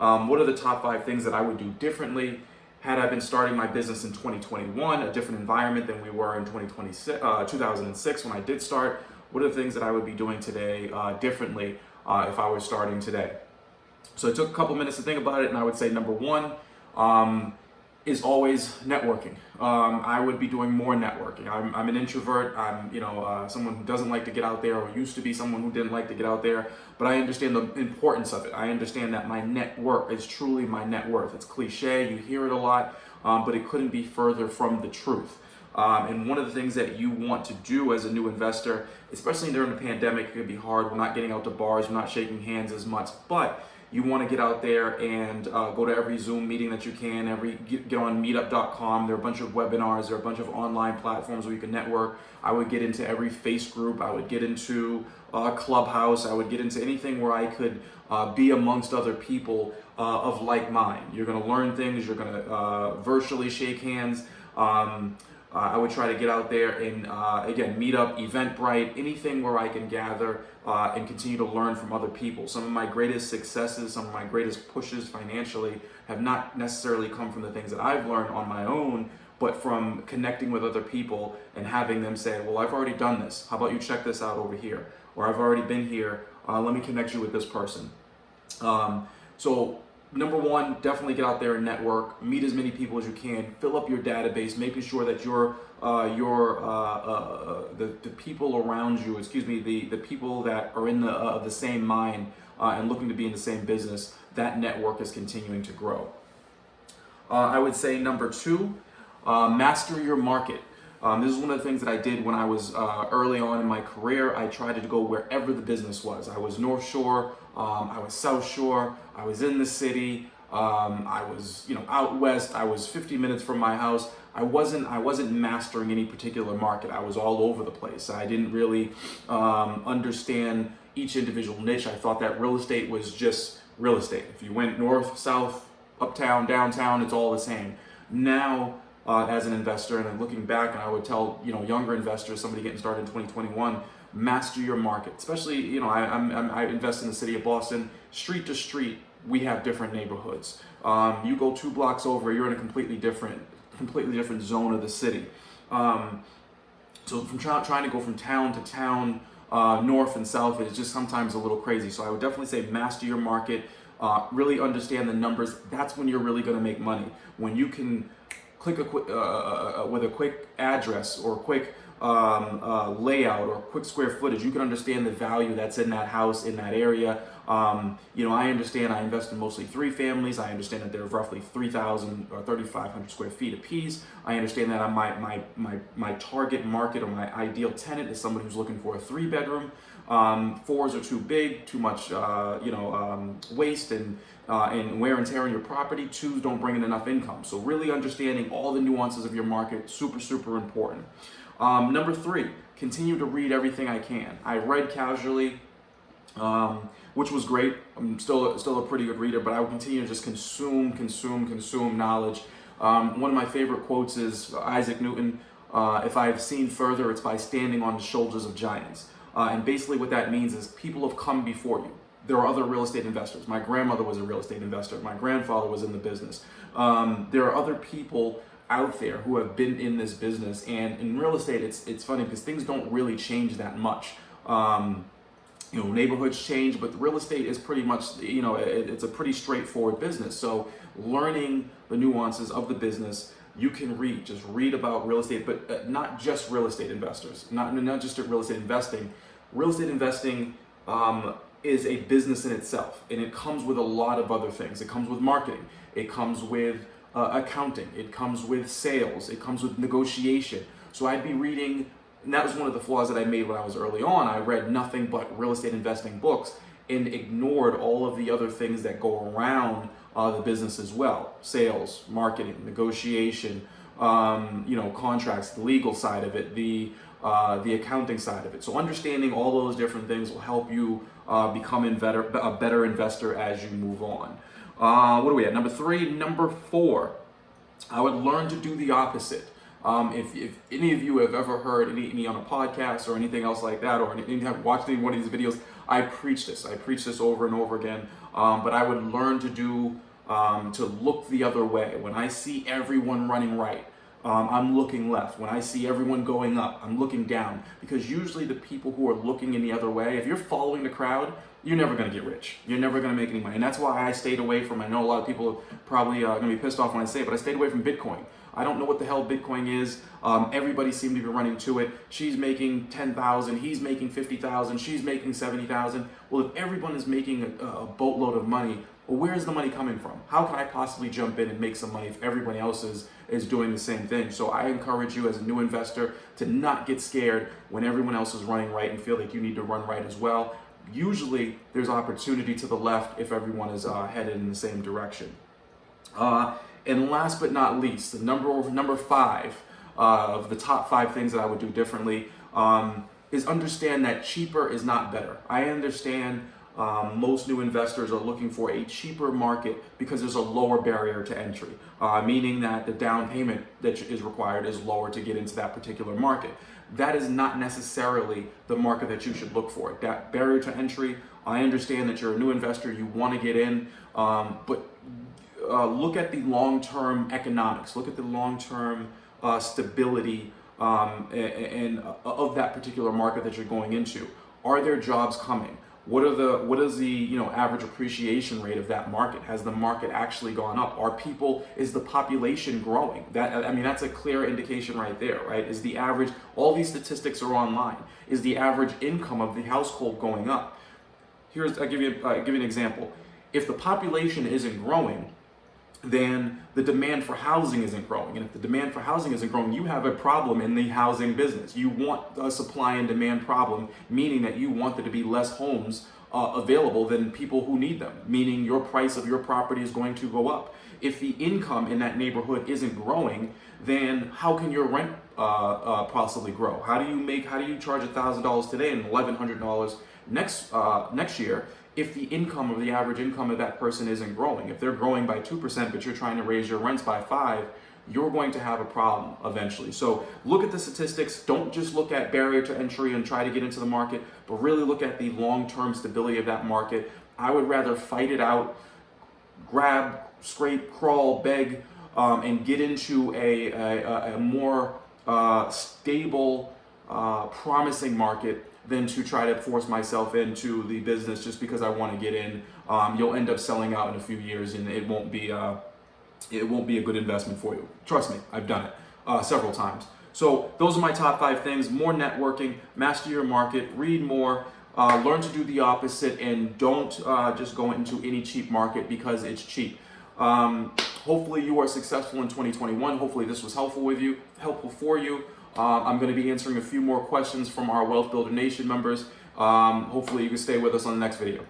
What are the top 5 things that I would do differently had I been starting my business in 2021, a different environment than we were in 2006 when I did start? What are the things that I would be doing today differently if I was starting today? So I took a couple minutes to think about it, and I would say number 1 is always networking. I would be doing more networking. I'm an introvert. I'm someone who doesn't like to get out there, or used to be someone who didn't like to get out there, but I understand the importance of it. I understand that my network is truly my net worth. It's cliche, you hear it a lot, but it couldn't be further from the truth. And one of the things that you want to do as a new investor, especially during the pandemic, it could be hard. We're not getting out to bars, we're not shaking hands as much, but you want to get out there and go to every Zoom meeting that you can, get on meetup.com. There are a bunch of webinars, there are a bunch of online platforms where you can network. I would get into every face group, I would get into Clubhouse, I would get into anything where I could be amongst other people of like mind. You're going to learn things, you're going to virtually shake hands. I would try to get out there and, again, Meetup, Eventbrite, anything where I can gather and continue to learn from other people. Some of my greatest successes, some of my greatest pushes financially have not necessarily come from the things that I've learned on my own, but from connecting with other people and having them say, well, I've already done this. How about you check this out over here? Or I've already been here. Let me connect you with this person. So number 1, definitely get out there and network, meet as many people as you can, fill up your database, making sure that the people around you, the people that are in the same mind and looking to be in the same business, that network is continuing to grow. I would say number 2, master your market. This is one of the things that I did when I was early on in my career. I tried to go wherever the business was. I was North Shore, I was South Shore, I was in the city, I was out west, I was 50 minutes from my house. I wasn't mastering any particular market. I was all over the place. I didn't really understand each individual niche. I thought that real estate was just real estate. If you went north, south, uptown, downtown, it's all the same. Now, as an investor, and I'm looking back, and I would tell younger investors, somebody getting started in 2021, master your market. Especially, I invest in the city of Boston. Street to street, we have different neighborhoods. You go 2 blocks over, you're in a completely different zone of the city. So from trying to go from town to town, north and south, is just sometimes a little crazy. So I would definitely say master your market. Really understand the numbers. That's when you're really going to make money. When you can click with a quick address or quick layout or quick square footage, you can understand the value that's in that house, in that area. I understand I invest in mostly 3 families. I understand that they're roughly 3,000 or 3,500 square feet apiece. I understand that my target market or my ideal tenant is somebody who's looking for a 3-bedroom. 4s are too big, too much waste and wear and tear on your property. 2s don't bring in enough income. So really understanding all the nuances of your market, super, super important. Number 3, continue to read everything I can. I read casually, which was great. I'm still a pretty good reader, but I would continue to just consume knowledge. One of my favorite quotes is Isaac Newton, if I have seen further, it's by standing on the shoulders of giants. And basically what that means is people have come before you. There are other real estate investors. My grandmother was a real estate investor. My grandfather was in the business. There are other people out there who have been in this business, and in real estate, it's funny because things don't really change that much. Neighborhoods change, but real estate is pretty much, it's a pretty straightforward business. So learning the nuances of the business, you can just read about real estate, but not just real estate investors, not just real estate investing. Real estate investing is a business in itself, and it comes with a lot of other things. It comes with marketing, it comes with accounting, it comes with sales, it comes with negotiation. So I'd be reading, and that was one of the flaws that I made when I was early on. I read nothing but real estate investing books and ignored all of the other things that go around the business as well. Sales, marketing, negotiation, contracts, the legal side of it, the accounting side of it. So understanding all those different things will help you become a better investor as you move on. What are we at? Number 3. Number 4, I would learn to do the opposite. If any of you have ever heard me on a podcast or anything else like that, or have watched any one of these videos, I preach this. I preach this over and over again. But I would learn to do to look the other way. When I see everyone running right, I'm looking left. When I see everyone going up, I'm looking down. Because usually the people who are looking in the other way, if you're following the crowd, you're never going to get rich. You're never going to make any money. And that's why I stayed away from, I know a lot of people are probably going to be pissed off when I say it, but I stayed away from Bitcoin. I don't know what the hell Bitcoin is. Everybody seemed to be running to it. She's making 10,000, he's making 50,000, she's making 70,000. Well, if everyone is making a boatload of money, well, where's the money coming from? How can I possibly jump in and make some money if everybody else is doing the same thing? So I encourage you as a new investor to not get scared when everyone else is running right and feel like you need to run right as well. Usually there's opportunity to the left if everyone is headed in the same direction. And last but not least, the number 5 of the top 5 things that I would do differently is understand that cheaper is not better. I understand most new investors are looking for a cheaper market because there's a lower barrier to entry, meaning that the down payment that is required is lower to get into that particular market. That is not necessarily the market that you should look for. That barrier to entry, I understand that you're a new investor, you want to get in, but look at the long-term economics, look at the long-term stability and of that particular market that you're going into. Are there jobs coming? What is the average appreciation rate of that market? Has the market actually gone up? Is the population growing? That's a clear indication right there, right? Is the average, all these statistics are online. Is the average income of the household going up? I'll give you an example. If the population isn't growing, then the demand for housing isn't growing. And if the demand for housing isn't growing, you have a problem in the housing business. You want a supply and demand problem, meaning that you want there to be less homes available than people who need them, meaning your price of your property is going to go up. If the income in that neighborhood isn't growing, then how can your rent possibly grow? How do you charge $1,000 today and $1,100 next year if the income or the average income of that person isn't growing? If they're growing by 2%, but you're trying to raise your rents by 5%, you're going to have a problem eventually. So look at the statistics. Don't just look at barrier to entry and try to get into the market, but really look at the long-term stability of that market. I would rather fight it out, grab, scrape, crawl, beg, and get into a more stable, promising market than to try to force myself into the business just because I want to get in. You'll end up selling out in a few years, and it won't be a good investment for you. Trust me, I've done it several times. So those are my top 5 things: more networking, master your market, read more, learn to do the opposite, and don't just go into any cheap market because it's cheap. Hopefully you are successful in 2021. Hopefully this was helpful for you. I'm going to be answering a few more questions from our Wealth Builder Nation members. Hopefully you can stay with us on the next video.